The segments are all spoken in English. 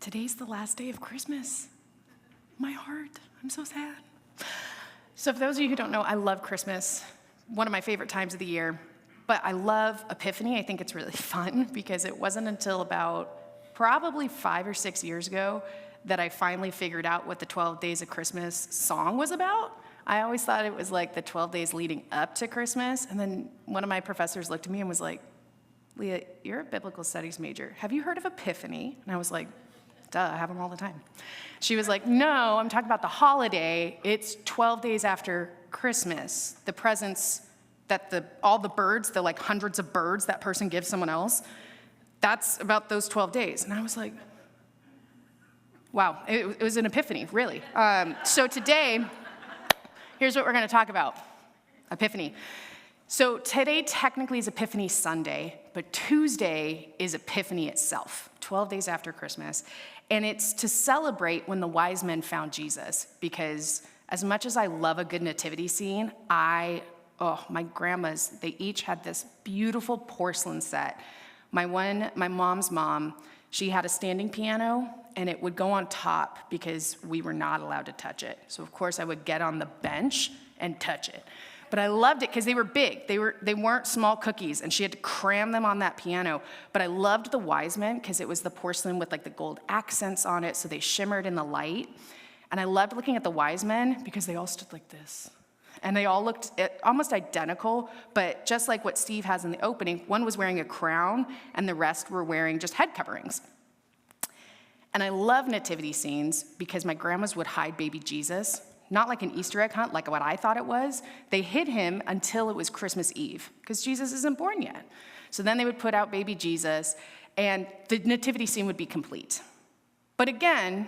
today's the last day of Christmas. My heart, I'm so sad. So for those of you who don't know, I love Christmas, one of my favorite times of the year, but I love Epiphany. I think it's really fun because it wasn't until about probably 5 or 6 years ago that I finally figured out what the 12 Days of Christmas song was about. I always thought it was like the 12 days leading up to Christmas, and then one of my professors looked at me and was like, Leah, you're a biblical studies major. Have you heard of Epiphany? And I was like, duh, I have them all the time. She was like, no, I'm talking about the holiday. It's 12 days after Christmas. The presents that all the birds, the like hundreds of birds that person gives someone else, that's about those 12 days. And I was like, wow, it was an epiphany, really. So today, here's what we're going to talk about, Epiphany. So today technically is Epiphany Sunday, but Tuesday is Epiphany itself, 12 days after Christmas. And it's to celebrate when the wise men found Jesus, because as much as I love a good nativity scene, my grandmas, they each had this beautiful porcelain set. My mom's mom, she had a standing piano, and it would go on top because we were not allowed to touch it. So of course I would get on the bench and touch it. But I loved it because they were big. They weren't small cookies, and she had to cram them on that piano. But I loved the wise men because it was the porcelain with like the gold accents on it, so they shimmered in the light. And I loved looking at the wise men because they all stood like this. And they all looked almost identical, but just like what Steve has in the opening, one was wearing a crown, and the rest were wearing just head coverings. And I love nativity scenes because my grandmas would hide baby Jesus. Not like an Easter egg hunt, like what I thought it was. They hid him until it was Christmas Eve, because Jesus isn't born yet. So then they would put out baby Jesus, and the nativity scene would be complete. But again,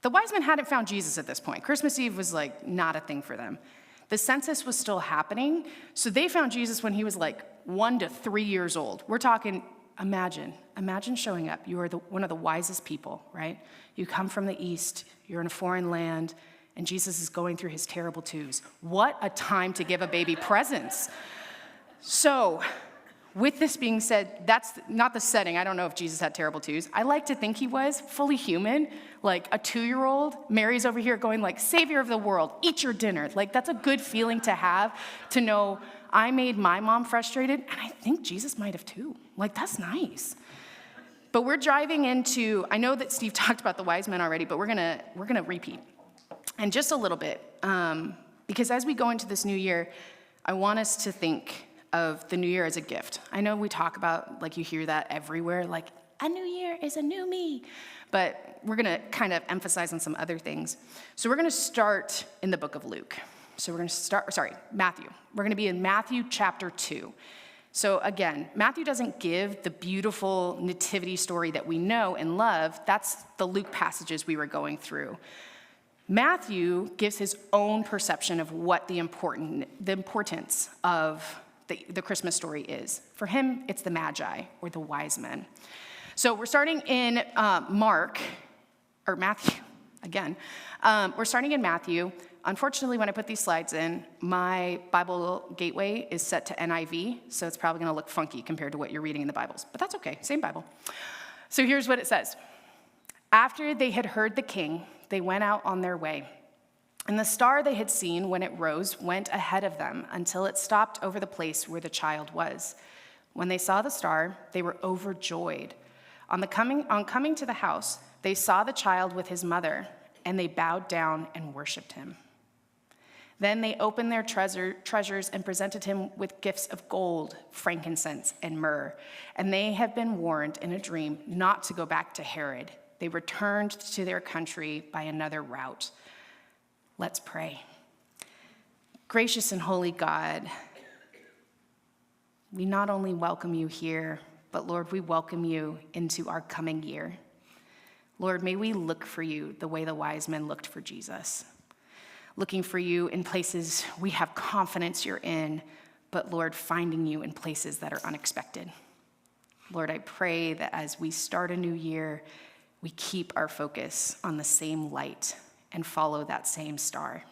the wise men hadn't found Jesus at this point. Christmas Eve was like not a thing for them. The census was still happening, so they found Jesus when he was like 1 to 3 years old. We're talking, imagine showing up. You are one of the wisest people, right? You come from the East, you're in a foreign land, and Jesus is going through his terrible twos. What a time to give a baby presents. So, with this being said, that's not the setting. I don't know if Jesus had terrible twos. I like to think he was fully human, like a 2-year-old. Mary's over here going like, Savior of the world, eat your dinner. Like, that's a good feeling to have, to know I made my mom frustrated, and I think Jesus might have too. Like, that's nice. But we're driving into, I know that Steve talked about the wise men already, but we're gonna repeat. And just a little bit, because as we go into this new year, I want us to think of the new year as a gift. I know we talk about, like you hear that everywhere, like a new year is a new me, but we're gonna kind of emphasize on some other things. So we're gonna start in the book of Luke. So we're gonna Matthew. We're gonna be in Matthew chapter 2. So again, Matthew doesn't give the beautiful nativity story that we know and love. That's the Luke passages we were going through. Matthew gives his own perception of what the importance of the Christmas story is. For him, it's the magi, or the wise men. So we're starting in Matthew, again. We're starting in Matthew. Unfortunately, when I put these slides in, my Bible gateway is set to NIV, so it's probably gonna look funky compared to what you're reading in the Bibles, but that's okay, same Bible. So here's what it says. After they had heard the king, they went out on their way. And the star they had seen when it rose went ahead of them until it stopped over the place where the child was. When they saw the star, they were overjoyed. On coming to the house, they saw the child with his mother, and they bowed down and worshiped him. Then they opened their treasures and presented him with gifts of gold, frankincense, and myrrh. And they had been warned in a dream not to go back to Herod. They returned to their country by another route. Let's pray. Gracious and holy God, we not only welcome you here, but Lord, we welcome you into our coming year. Lord, may we look for you the way the wise men looked for Jesus. Looking for you in places we have confidence you're in, but Lord, finding you in places that are unexpected. Lord, I pray that as we start a new year, we keep our focus on the same light and follow that same star.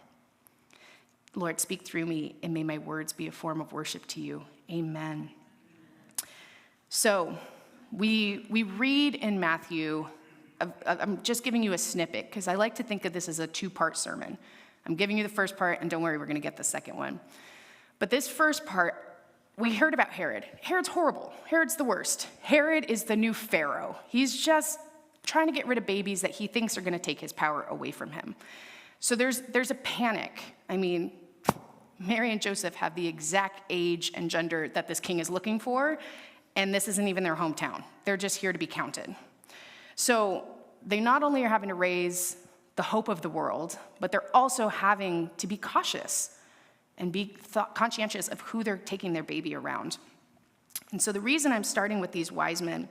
Lord, speak through me, and may my words be a form of worship to you. Amen. So we read in Matthew I'm just giving you a snippet because I like to think of this as a two-part sermon. I'm giving you the first part, and don't worry, we're going to get the second one. But this first part, we heard about Herod. Herod's horrible. Herod's the worst. Herod is the new Pharaoh. He's just trying to get rid of babies that he thinks are going to take his power away from him. So there's a panic. I mean, Mary and Joseph have the exact age and gender that this king is looking for, and this isn't even their hometown. They're just here to be counted. So they not only are having to raise the hope of the world, but they're also having to be cautious and be conscientious of who they're taking their baby around. And so the reason I'm starting with these wise men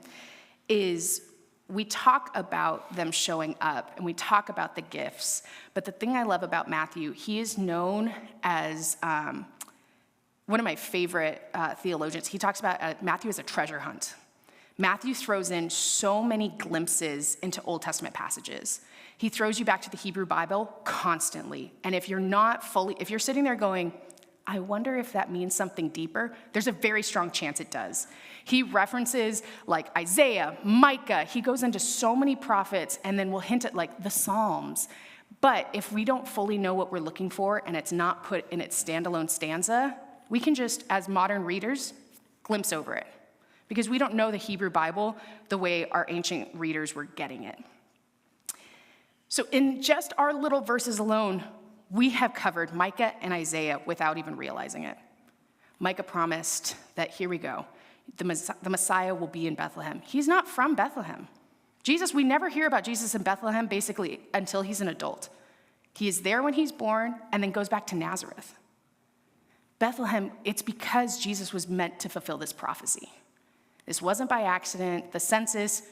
is we talk about them showing up and we talk about the gifts, but the thing I love about Matthew, he is known as one of my favorite theologians. He talks about Matthew as a treasure hunt. Matthew throws in so many glimpses into Old Testament passages. He throws you back to the Hebrew Bible constantly. And if you're sitting there going, I wonder if that means something deeper, there's a very strong chance it does. He references like Isaiah, Micah, he goes into so many prophets and then we'll hint at like the Psalms. But if we don't fully know what we're looking for and it's not put in its standalone stanza, we can just, as modern readers, glimpse over it. Because we don't know the Hebrew Bible the way our ancient readers were getting it. So in just our little verses alone, we have covered Micah and Isaiah without even realizing it. Micah promised that, here we go, the Messiah will be in Bethlehem. He's not from Bethlehem. We never hear about Jesus in Bethlehem basically until he's an adult. He is there when he's born and then goes back to Nazareth. Bethlehem, it's because Jesus was meant to fulfill this prophecy. This wasn't by accident. The census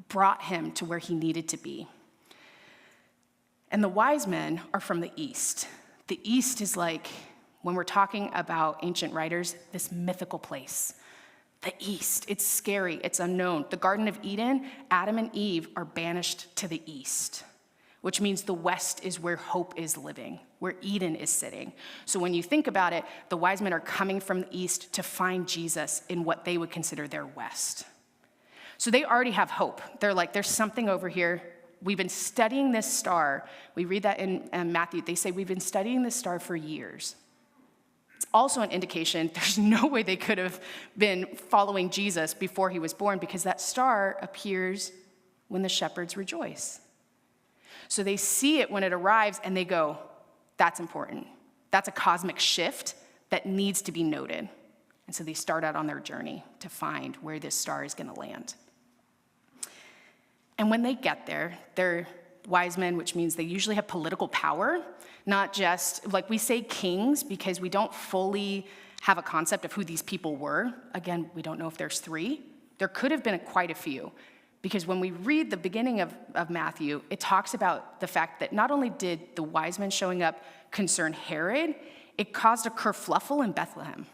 brought him to where he needed to be. And the wise men are from the east. The east is like, when we're talking about ancient writers, this mythical place. The east, it's scary, it's unknown. The Garden of Eden, Adam and Eve are banished to the east, which means the west is where hope is living, where Eden is sitting. So when you think about it, the wise men are coming from the east to find Jesus in what they would consider their west. So they already have hope. They're like, there's something over here. We've been studying this star. We read that in Matthew. They say, we've been studying this star for years. It's also an indication there's no way they could have been following Jesus before he was born because that star appears when the shepherds rejoice. So they see it when it arrives and they go, that's important. That's a cosmic shift that needs to be noted. And so they start out on their journey to find where this star is going to land. And when they get there, they're wise men, which means they usually have political power, not just, like we say kings because we don't fully have a concept of who these people were. Again, we don't know if there's three. There could have been quite a few. Because when we read the beginning of Matthew, it talks about the fact that not only did the wise men showing up concern Herod, it caused a kerfluffle in Bethlehem.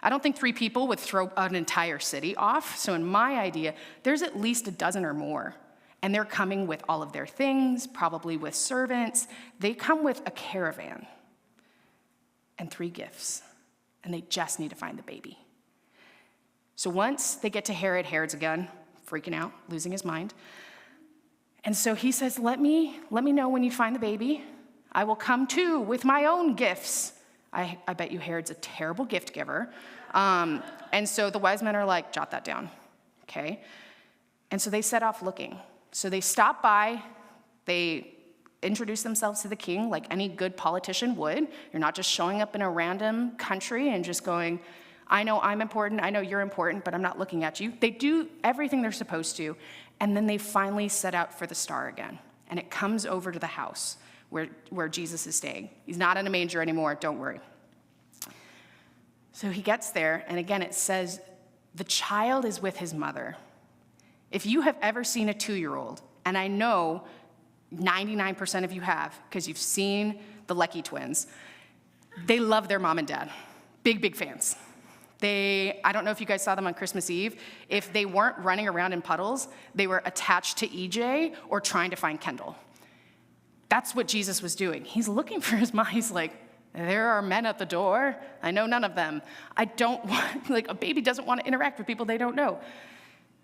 I don't think 3 people would throw an entire city off. So in my idea, there's at least a dozen or more. And they're coming with all of their things, probably with servants. They come with a caravan and 3 gifts. And they just need to find the baby. So once they get to Herod, Herod's again freaking out, losing his mind. And so he says, let me know when you find the baby. I will come too with my own gifts. I bet you Herod's a terrible gift giver. And so the wise men are like, jot that down, okay? And so they set off looking. So they stop by, they introduce themselves to the king like any good politician would. You're not just showing up in a random country and just going, I know I'm important, I know you're important, but I'm not looking at you. They do everything they're supposed to, and then they finally set out for the star again. And it comes over to the house where Jesus is staying. He's not in a manger anymore, don't worry. So he gets there, and again it says, the child is with his mother. If you have ever seen a 2-year-old, and I know 99% of you have, because you've seen the Lecky twins, they love their mom and dad. Big, big fans. I don't know if you guys saw them on Christmas Eve. If they weren't running around in puddles, they were attached to EJ or trying to find Kendall. That's what Jesus was doing. He's looking for his mom. He's like, there are men at the door. I know none of them. A baby doesn't want to interact with people they don't know.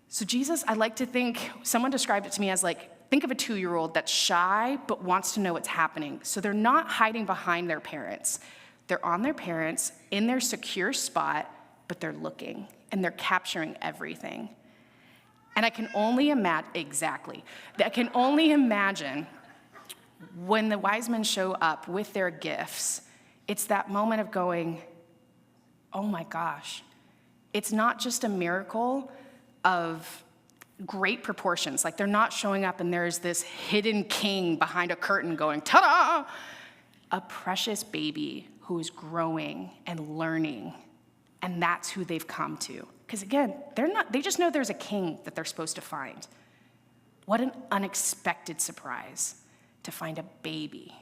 So Jesus, I like to think, someone described it to me as like, think of a 2-year-old that's shy but wants to know what's happening. So they're not hiding behind their parents. They're on their parents in their secure spot, but they're looking and they're capturing everything. And I can only imagine when the wise men show up with their gifts, it's that moment of going, oh my gosh, it's not just a miracle of great proportions. Like they're not showing up and there's this hidden king behind a curtain going, ta-da! A precious baby who is growing and learning, and that's who they've come to. Because again, they just know there's a king that they're supposed to find. What an unexpected surprise to find a baby.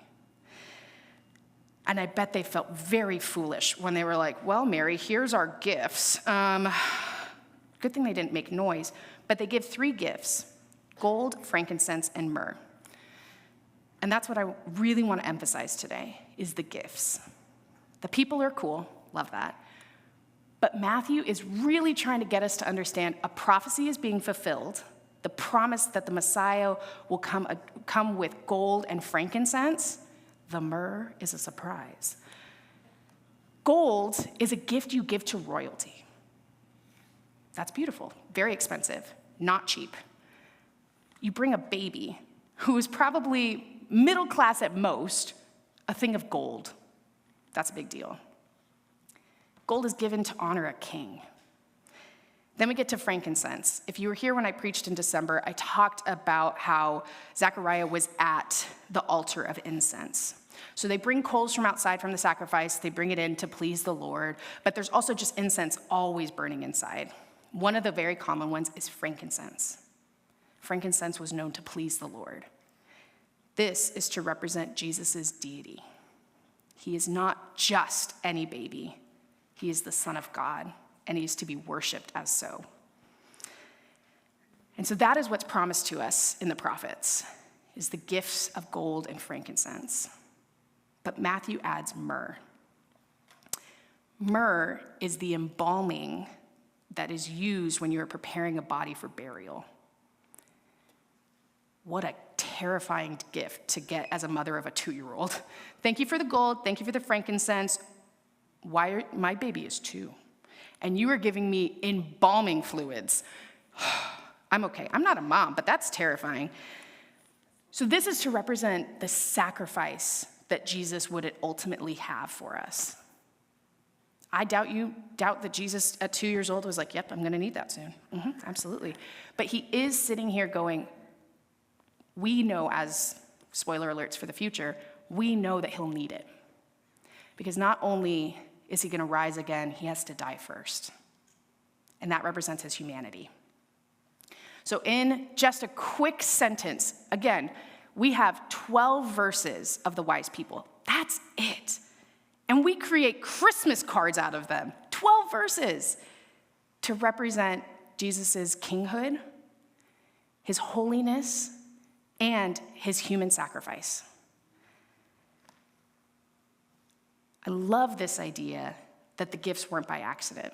And I bet they felt very foolish when they were like, well, Mary, here's our gifts. Good thing they didn't make noise, but they give 3 gifts: gold, frankincense, and myrrh. And that's what I really want to emphasize today, is the gifts. The people are cool, love that. But Matthew is really trying to get us to understand a prophecy is being fulfilled, the promise that the Messiah will come with gold and frankincense. The myrrh is a surprise. Gold is a gift you give to royalty. That's beautiful, very expensive, not cheap. You bring a baby who is probably middle class at most, a thing of gold. That's a big deal. Gold is given to honor a king. Then we get to frankincense. If you were here when I preached in December, I talked about how Zechariah was at the altar of incense. So they bring coals from outside from the sacrifice, they bring it in to please the Lord, but there's also just incense always burning inside. One of the very common ones is frankincense. Frankincense was known to please the Lord. This is to represent Jesus' deity. He is not just any baby. He is the Son of God, and he is to be worshiped as so. And so that is what's promised to us in the prophets, is the gifts of gold and frankincense. But Matthew adds myrrh. Myrrh is the embalming that is used when you are preparing a body for burial. What a terrifying gift to get as a mother of a 2-year-old. Thank you for the gold, thank you for the frankincense. My baby is 2, and you are giving me embalming fluids. I'm okay, I'm not a mom, but that's terrifying. So this is to represent the sacrifice that Jesus would ultimately have for us. I doubt that Jesus at 2 years old was like, yep, I'm gonna need that soon. Absolutely. But he is sitting here going, we know, as spoiler alerts for the future, we know that he'll need it. Because not only is he gonna rise again, he has to die first. And that represents his humanity. So in just a quick sentence, again, we have 12 verses of the wise people. That's it. And we create Christmas cards out of them. 12 verses to represent Jesus' kinghood, his holiness, and his human sacrifice. I love this idea that the gifts weren't by accident.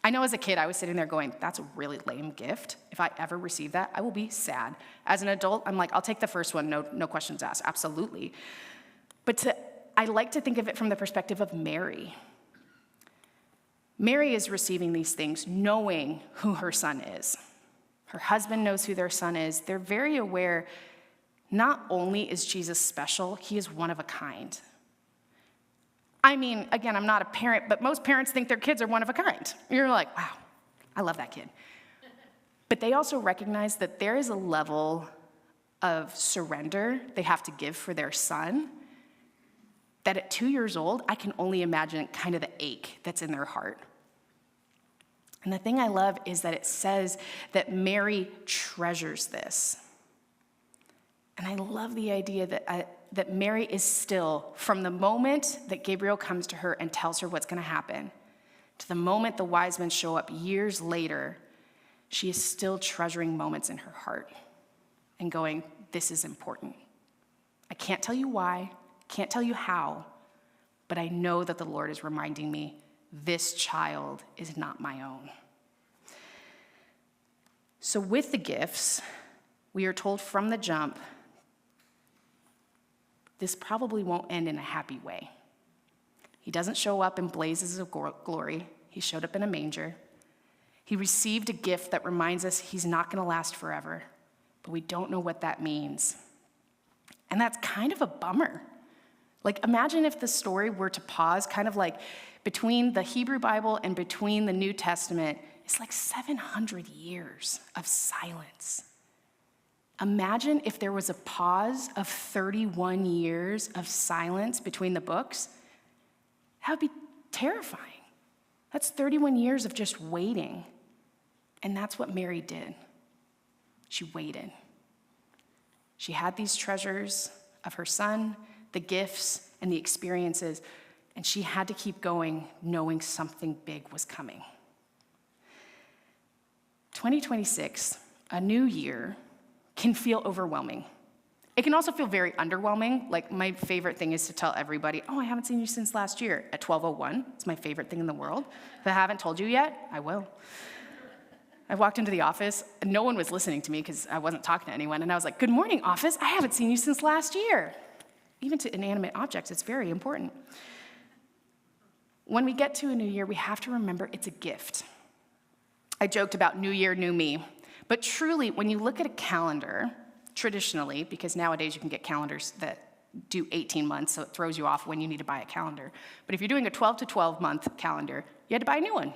I know as a kid, I was sitting there going, that's a really lame gift. If I ever receive that, I will be sad. As an adult, I'm like, I'll take the first one, no questions asked, absolutely. But I like to think of it from the perspective of Mary. Mary is receiving these things knowing who her son is. Her husband knows who their son is. They're very aware, not only is Jesus special, he is one of a kind. I mean, again, I'm not a parent, but most parents think their kids are one of a kind. You're like, wow, I love that kid. But they also recognize that there is a level of surrender they have to give for their son that at 2 years old, I can only imagine kind of the ache that's in their heart. And the thing I love is that it says that Mary treasures this. And I love the idea that Mary is still, from the moment that Gabriel comes to her and tells her what's going to happen, to the moment the wise men show up years later, she is still treasuring moments in her heart and going, this is important. I can't tell you why, can't tell you how, but I know that the Lord is reminding me, this child is not my own. So with the gifts, we are told from the jump, this probably won't end in a happy way. He doesn't show up in blazes of glory. He showed up in a manger. He received a gift that reminds us he's not going to last forever, but we don't know what that means. And that's kind of a bummer. Like, imagine if the story were to pause, kind of like between the Hebrew Bible and between the New Testament, it's like 700 years of silence. Imagine if there was a pause of 31 years of silence between the books. That would be terrifying. That's 31 years of just waiting. And that's what Mary did. She waited. She had these treasures of her son, the gifts, and the experiences, and she had to keep going, knowing something big was coming. 2026, a new year, can feel overwhelming. It can also feel very underwhelming. Like, my favorite thing is to tell everybody, oh, I haven't seen you since last year at 12:01. It's my favorite thing in the world. If I haven't told you yet, I will. I walked into the office, and no one was listening to me because I wasn't talking to anyone, and I was like, good morning, office. I haven't seen you since last year. Even to inanimate objects, it's very important. When we get to a new year, we have to remember it's a gift. I joked about new year, new me, but truly, when you look at a calendar, traditionally, because nowadays you can get calendars that do 18 months, so it throws you off when you need to buy a calendar. But if you're doing a 12 to 12 month calendar, you had to buy a new one.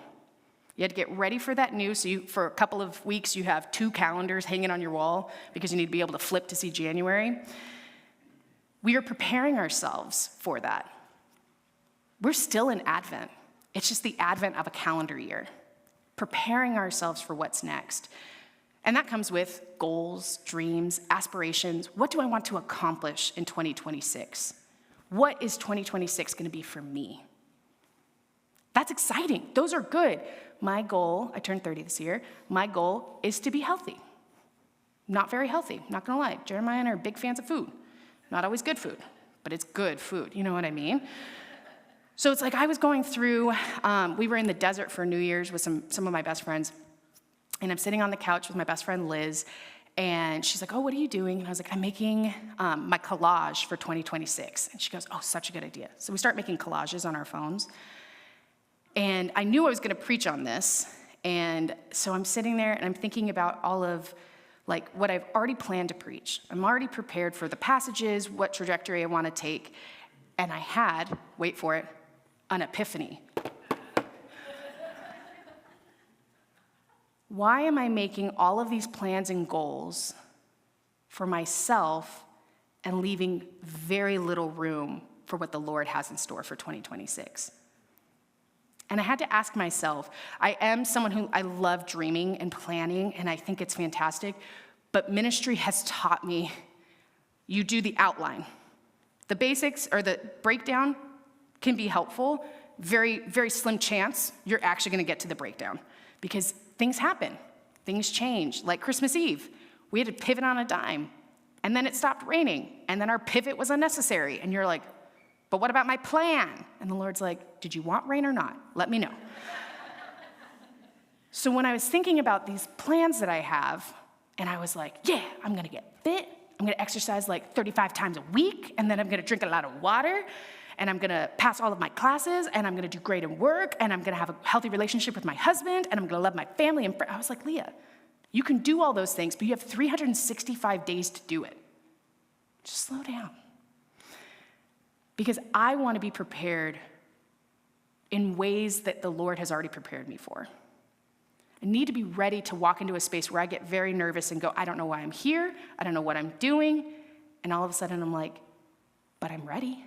You had to get ready for that new, so for a couple of weeks, you have 2 calendars hanging on your wall because you need to be able to flip to see January. We are preparing ourselves for that. We're still in Advent. It's just the advent of a calendar year, preparing ourselves for what's next. And that comes with goals, dreams, aspirations. What do I want to accomplish in 2026? What is 2026 going to be for me? That's exciting. Those are good. My goal, I turned 30 this year, my goal is to be healthy. Not very healthy, not gonna lie. Jeremiah and I are big fans of food. Not always good food, but it's good food, you know what I mean? So it's like I was going through, we were in the desert for New Year's with some of my best friends, and I'm sitting on the couch with my best friend Liz, and she's like, oh, what are you doing? And I was like, I'm making my collage for 2026. And she goes, oh, such a good idea. So we start making collages on our phones. And I knew I was going to preach on this, and so I'm sitting there and I'm thinking about all of like what I've already planned to preach. I'm already prepared for the passages, what trajectory I want to take, and I had, wait for it, an epiphany. Why am I making all of these plans and goals for myself and leaving very little room for what the Lord has in store for 2026? And I had to ask myself, I am someone who I love dreaming and planning, and I think it's fantastic, but ministry has taught me you do the outline. The basics or the breakdown can be helpful. Very, very slim chance you're actually going to get to the breakdown because things happen. Things change. Like Christmas Eve, we had to pivot on a dime, and then it stopped raining, and then our pivot was unnecessary, and you're like, but what about my plan? And the Lord's like, did you want rain or not? Let me know. So when I was thinking about these plans that I have, and I was like, yeah, I'm going to get fit. I'm going to exercise like 35 times a week, and then I'm going to drink a lot of water, and I'm going to pass all of my classes, and I'm going to do great in work, and I'm going to have a healthy relationship with my husband, and I'm going to love my family and friends. I was like, Leah, you can do all those things, but you have 365 days to do it. Just slow down. Because I want to be prepared in ways that the Lord has already prepared me for. I need to be ready to walk into a space where I get very nervous and go, I don't know why I'm here, I don't know what I'm doing, and all of a sudden I'm like, but I'm ready.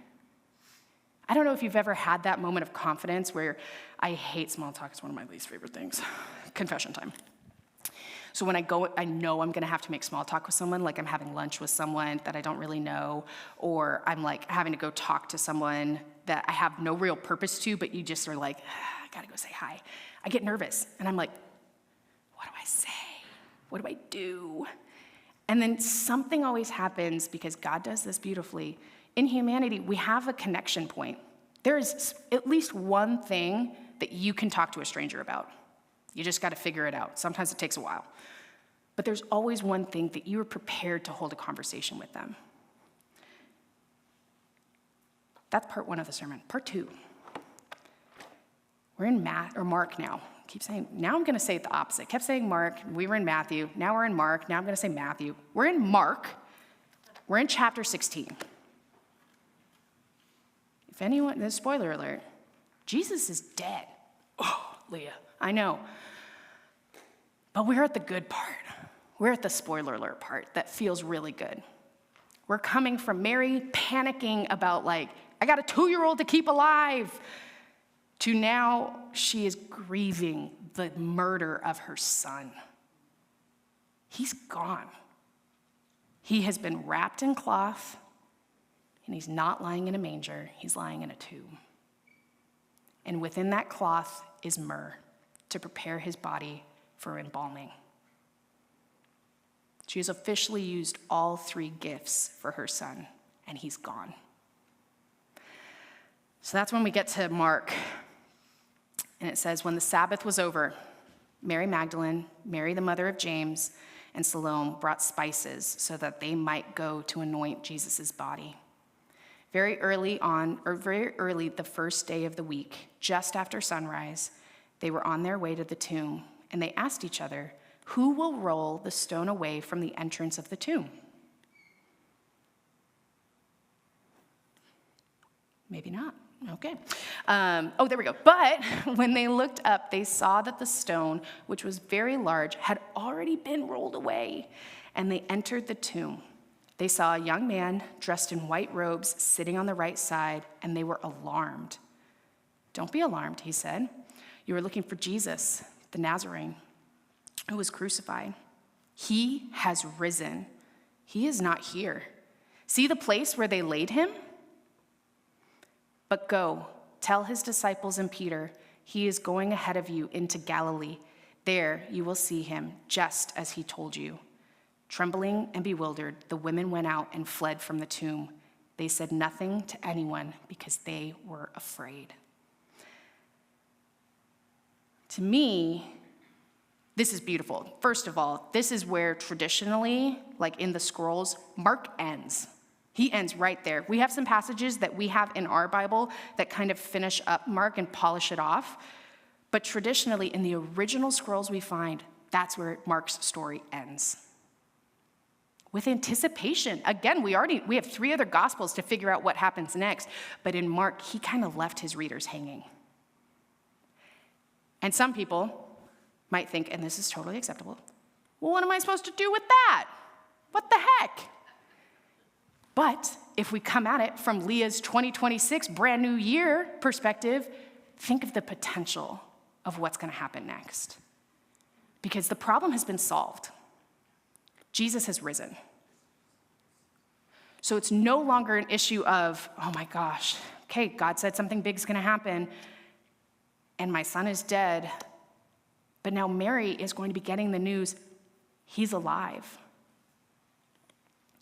I don't know if you've ever had that moment of confidence where I hate small talk, it's one of my least favorite things. Confession time. So when I go, I know I'm gonna have to make small talk with someone, like I'm having lunch with someone that I don't really know, or I'm like having to go talk to someone that I have no real purpose to, but you just are like, I gotta go say hi. I get nervous, and I'm like, what do I say? What do I do? And then something always happens because God does this beautifully. In humanity, we have a connection point. There is at least one thing that you can talk to a stranger about. You just got to figure it out. Sometimes it takes a while. but there's always one thing that you are prepared to hold a conversation with them. That's part one of the sermon. Part two. We're in Mark now. Now I'm going to say it the opposite. Kept saying Mark. We were in Matthew. Now we're in Mark. Now I'm going to say Matthew. We're in Mark. We're in chapter 16. If anyone, this spoiler alert, Jesus is dead. Oh, Leah, I know. But we're at the good part. We're at the spoiler alert part that feels really good. We're coming from Mary panicking about I got a 2-year-old to keep alive, to now she is grieving the murder of her son. He's gone. He has been wrapped in cloth, and he's not lying in a manger, he's lying in a tomb. And within that cloth is myrrh to prepare his body for embalming. She has officially used all 3 gifts for her son, and he's gone. So that's when we get to Mark. And it says, when the Sabbath was over, Mary Magdalene, Mary the mother of James, and Salome brought spices so that they might go to anoint Jesus' body. Very early the first day of the week, just after sunrise, they were on their way to the tomb, and they asked each other, who will roll the stone away from the entrance of the tomb? Maybe not. Okay. There we go. But when they looked up, they saw that the stone, which was very large, had already been rolled away, and they entered the tomb. They saw a young man dressed in white robes sitting on the right side, and they were alarmed. Don't be alarmed, he said. You are looking for Jesus, the Nazarene, who was crucified. He has risen. He is not here. See the place where they laid him? But go, tell his disciples and Peter, he is going ahead of you into Galilee. There you will see him, just as he told you. Trembling and bewildered, the women went out and fled from the tomb. They said nothing to anyone because they were afraid. To me, this is beautiful. First of all, this is where traditionally, in the scrolls, Mark ends. He ends right there. We have some passages that we have in our Bible that kind of finish up Mark and polish it off. But traditionally, in the original scrolls we find, that's where Mark's story ends. With anticipation. Again, we have 3 other gospels to figure out what happens next. But in Mark, he kind of left his readers hanging. And some people might think, and this is totally acceptable, well, what am I supposed to do with that? What the heck? But if we come at it from Leah's 2026 brand new year perspective, think of the potential of what's going to happen next. Because the problem has been solved. Jesus has risen. So it's no longer an issue of, oh my gosh, okay, God said something big is going to happen, and my son is dead. But now Mary is going to be getting the news, he's alive.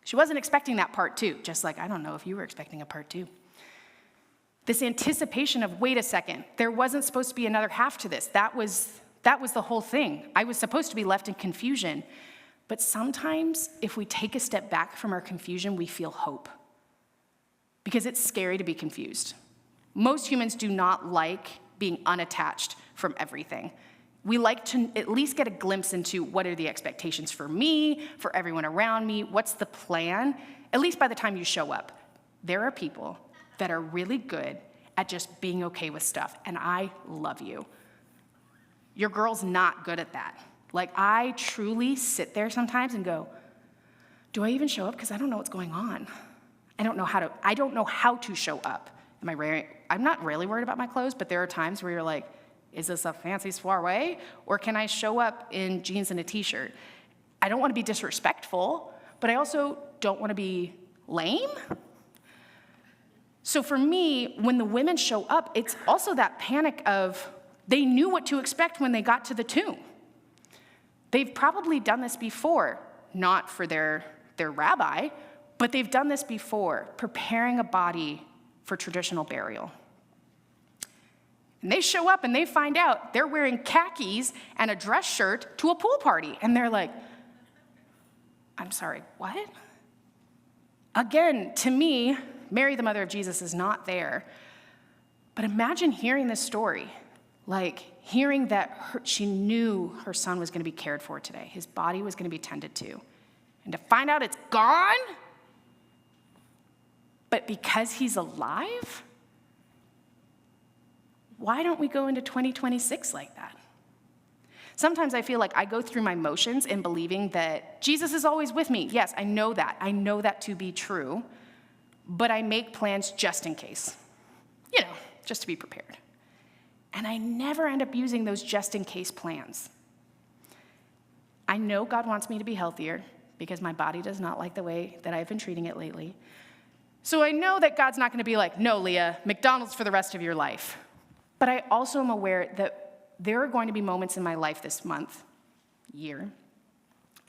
She wasn't expecting that part 2, just like I don't know if you were expecting a part 2. This anticipation of, wait a second, there wasn't supposed to be another half to this. That was the whole thing. I was supposed to be left in confusion. But sometimes if we take a step back from our confusion, we feel hope. Because it's scary to be confused. Most humans do not like being unattached from everything. We like to at least get a glimpse into what are the expectations for me, for everyone around me, what's the plan, at least by the time you show up. There are people that are really good at just being okay with stuff, and I love you. Your girl's not good at that. I truly sit there sometimes and go, do I even show up? Because I don't know what's going on. I don't know how to show up. I'm not really worried about my clothes, but there are times where you're like, is this a fancy soiree? Or can I show up in jeans and a t-shirt? I don't want to be disrespectful, but I also don't want to be lame. So for me, when the women show up, it's also that panic of they knew what to expect when they got to the tomb. They've probably done this before, not for their rabbi, but they've done this before, preparing a body for traditional burial. And they show up and they find out they're wearing khakis and a dress shirt to a pool party. And they're like, I'm sorry, what? Again, to me, Mary, the mother of Jesus, is not there. But imagine hearing this story, like hearing that she knew her son was going to be cared for today. His body was going to be tended to. And to find out it's gone, but because he's alive, why don't we go into 2026 like that? Sometimes I feel like I go through my motions in believing that Jesus is always with me. Yes, I know that. I know that to be true, but I make plans just in case, just to be prepared. And I never end up using those just in case plans. I know God wants me to be healthier because my body does not like the way that I've been treating it lately. So I know that God's not going to be like, no, Leah, McDonald's for the rest of your life. But I also am aware that there are going to be moments in my life this month, year,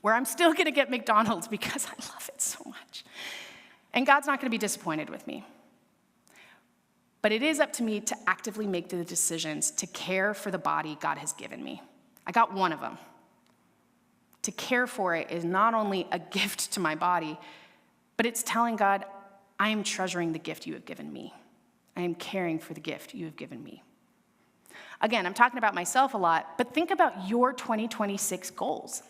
where I'm still going to get McDonald's because I love it so much. And God's not going to be disappointed with me. But it is up to me to actively make the decisions to care for the body God has given me. I got one of them. To care for it is not only a gift to my body, but it's telling God, I am treasuring the gift you have given me. I am caring for the gift you have given me. Again, I'm talking about myself a lot, but think about your 2026 goals.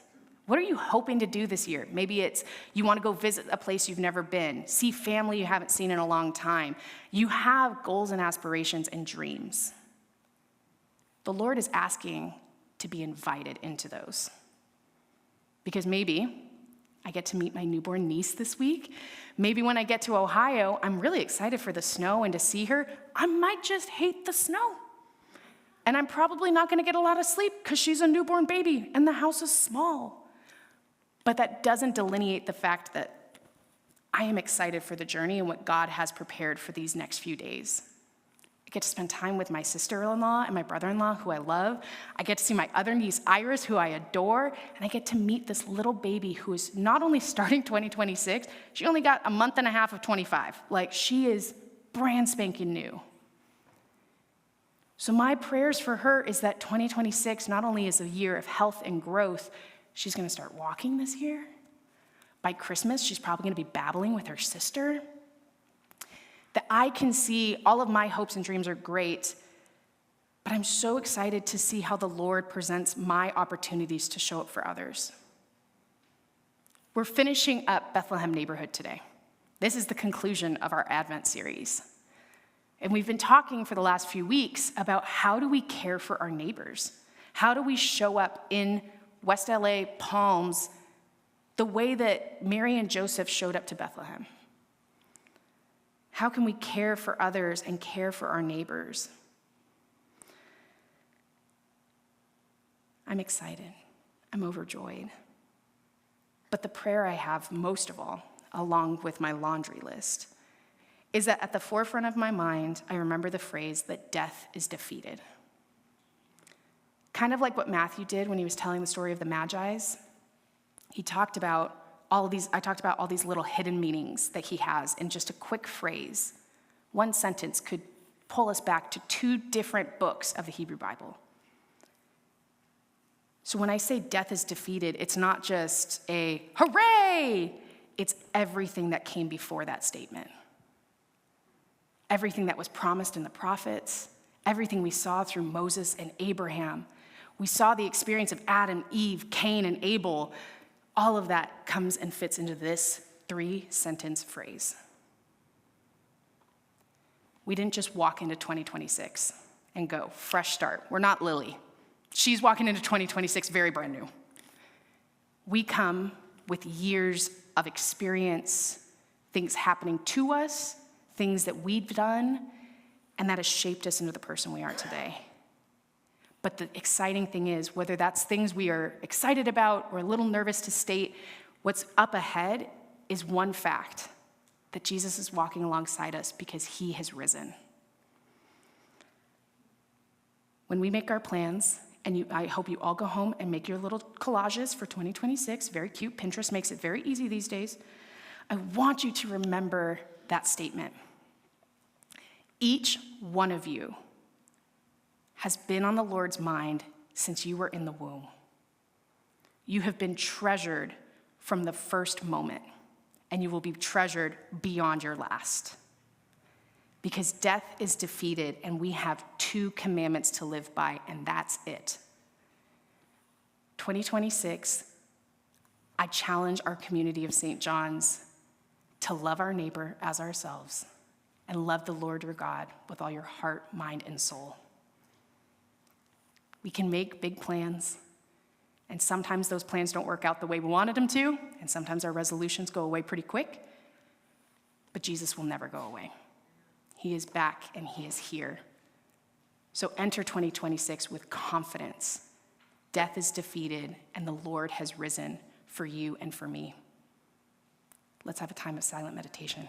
What are you hoping to do this year? Maybe it's you want to go visit a place you've never been, see family you haven't seen in a long time. You have goals and aspirations and dreams. The Lord is asking to be invited into those. Because maybe I get to meet my newborn niece this week. Maybe when I get to Ohio, I'm really excited for the snow and to see her. I might just hate the snow. And I'm probably not going to get a lot of sleep because she's a newborn baby and the house is small. But that doesn't delineate the fact that I am excited for the journey and what God has prepared for these next few days. I get to spend time with my sister-in-law and my brother-in-law, who I love. I get to see my other niece, Iris, who I adore. And I get to meet this little baby who is not only starting 2026, she only got a month and a half of 25. Like, she is brand spanking new. So my prayers for her is that 2026 not only is a year of health and growth, she's going to start walking this year. By Christmas, she's probably going to be babbling with her sister. That I can see all of my hopes and dreams are great, but I'm so excited to see how the Lord presents my opportunities to show up for others. We're finishing up Bethlehem Neighborhood today. This is the conclusion of our Advent series. And we've been talking for the last few weeks about how do we care for our neighbors? How do we show up in West LA, Palms, the way that Mary and Joseph showed up to Bethlehem? How can we care for others and care for our neighbors? I'm excited. I'm overjoyed. But the prayer I have most of all, along with my laundry list, is that at the forefront of my mind, I remember the phrase that death is defeated. Kind of like what Matthew did when he was telling the story of the magi. I talked about all these little hidden meanings that he has in just a quick phrase. One sentence could pull us back to 2 different books of the Hebrew Bible. So when I say death is defeated, it's not just a hooray, it's everything that came before that statement. Everything that was promised in the prophets, everything we saw through Moses and Abraham. We saw the experience of Adam, Eve, Cain, and Abel. All of that comes and fits into this 3-sentence phrase. We didn't just walk into 2026 and go, fresh start. We're not Lily. She's walking into 2026 very brand new. We come with years of experience, things happening to us, things that we've done, and that has shaped us into the person we are today. But the exciting thing is, whether that's things we are excited about or a little nervous to state, what's up ahead is one fact, that Jesus is walking alongside us because he has risen. When we make our plans, and I hope you all go home and make your little collages for 2026, very cute. Pinterest makes it very easy these days. I want you to remember that statement. Each one of you has been on the Lord's mind since you were in the womb. You have been treasured from the first moment, and you will be treasured beyond your last. Because death is defeated, and we have 2 commandments to live by, and that's it. 2026, I challenge our community of St. John's to love our neighbor as ourselves and love the Lord your God with all your heart, mind, and soul. We can make big plans, and sometimes those plans don't work out the way we wanted them to, and sometimes our resolutions go away pretty quick, but Jesus will never go away. He is back and he is here. So enter 2026 with confidence. Death is defeated and the Lord has risen for you and for me. Let's have a time of silent meditation.